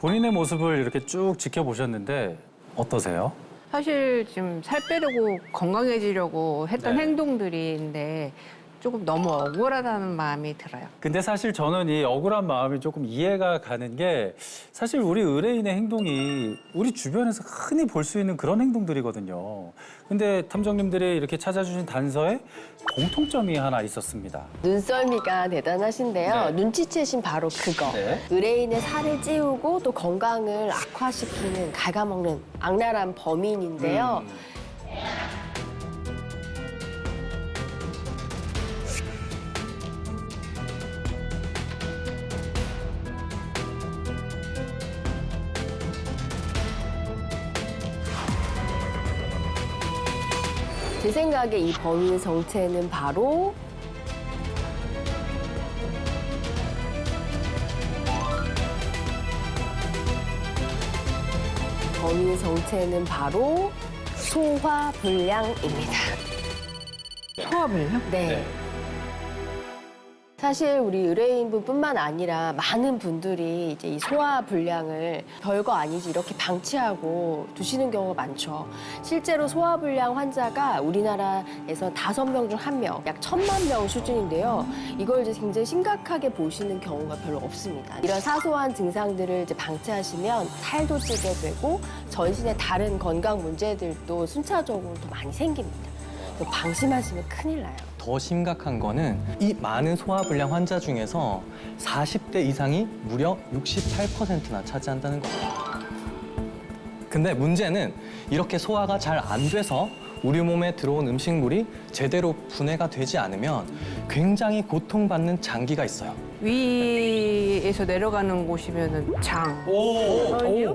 본인의 모습을 이렇게 쭉 지켜보셨는데 어떠세요? 사실 지금 살 빼려고 건강해지려고 했던 네. 행동들인데 조금 너무 억울하다는 마음이 들어요. 근데 사실 저는 이 억울한 마음이 조금 이해가 가는 게 사실 우리 의뢰인의 행동이 우리 주변에서 흔히 볼 수 있는 그런 행동들이거든요. 근데 탐정님들이 이렇게 찾아주신 단서에 공통점이 하나 있었습니다. 눈썰미가 대단하신데요. 네. 눈치채신 바로 그거. 네. 의뢰인의 살을 찌우고 또 건강을 악화시키는 갉아먹는 악랄한 범인인데요. 제 생각에 이 범인 정체는 바로 소화불량입니다. 소화불량? 네. 사실 우리 의뢰인분뿐만 아니라 많은 분들이 이제 이 소화불량을 별거 아니지 이렇게 방치하고 두시는 경우가 많죠. 실제로 소화불량 환자가 우리나라에서 5명 중 1명, 약 1,000만 명 수준인데요. 이걸 이제 굉장히 심각하게 보시는 경우가 별로 없습니다. 이런 사소한 증상들을 이제 방치하시면 살도 찌게 되고 전신의 다른 건강 문제들도 순차적으로 더 많이 생깁니다. 방심하시면 큰일 나요. 더 심각한 거는 이 많은 소화불량 환자 중에서 40대 이상이 무려 68%나 차지한다는 겁니다. 근데 문제는 이렇게 소화가 잘 안 돼서 우리 몸에 들어온 음식물이 제대로 분해가 되지 않으면 굉장히 고통받는 장기가 있어요. 위에서 내려가는 곳이면은 장.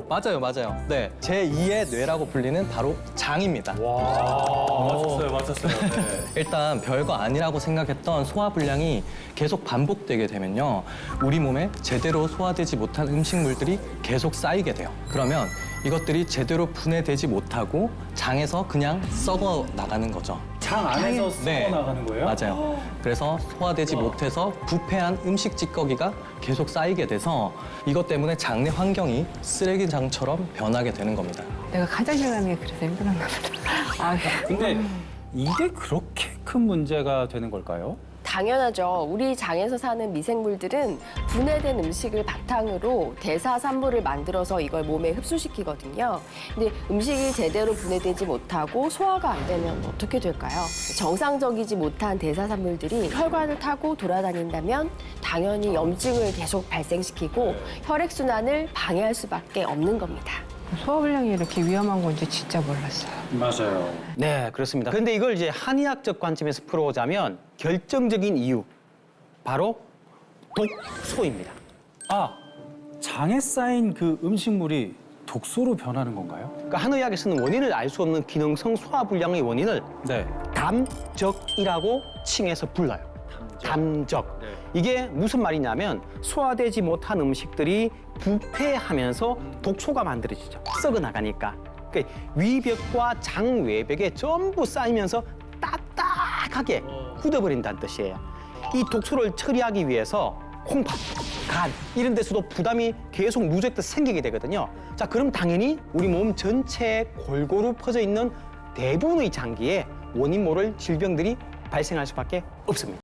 맞아요. 네, 제2의 뇌라고 불리는 바로 장입니다. 맞췄어요. 네. 일단 별거 아니라고 생각했던 소화불량이 계속 반복되게 되면요. 우리 몸에 제대로 소화되지 못한 음식물들이 계속 쌓이게 돼요. 그러면 이것들이 제대로 분해되지 못하고 장에서 그냥 썩어 나가는 거죠. 장 안에서 썩어 나가는 거예요? 맞아요. 그래서 소화되지 못해서 부패한 음식 찌꺼기가 계속 쌓이게 돼서 이것 때문에 장내 환경이 쓰레기장처럼 변하게 되는 겁니다. 내가 화장실 가는 게 그래서 힘들었나 보다. 아휴. 근데 이게 그렇게 큰 문제가 되는 걸까요? 당연하죠. 우리 장에서 사는 미생물들은 분해된 음식을 바탕으로 대사산물을 만들어서 이걸 몸에 흡수시키거든요. 근데 음식이 제대로 분해되지 못하고 소화가 안 되면 어떻게 될까요? 정상적이지 못한 대사산물들이 혈관을 타고 돌아다닌다면 당연히 염증을 계속 발생시키고 혈액순환을 방해할 수밖에 없는 겁니다. 소화불량이 이렇게 위험한 건지 진짜 몰랐어요. 맞아요. 네, 그렇습니다. 그런데 이걸 이제 한의학적 관점에서 풀어보자면 결정적인 이유, 바로 독소입니다. 아, 장에 쌓인 그 음식물이 독소로 변하는 건가요? 그러니까 한의학에서는 원인을 알 수 없는 기능성 소화불량의 원인을 네. 담적이라고 칭해서 불러요. 담적. 네. 이게 무슨 말이냐면 소화되지 못한 음식들이 부패하면서 독소가 만들어지죠. 썩어 나가니까. 그러니까 위벽과 장 외벽에 전부 쌓이면서 딱딱하게 굳어버린다는 뜻이에요. 이 독소를 처리하기 위해서 콩팥, 간 이런 데서도 부담이 계속 누적돼서 생기게 되거든요. 자, 그럼 당연히 우리 몸 전체에 골고루 퍼져 있는 대부분의 장기에 원인 모를 질병들이 발생할 수밖에 없습니다.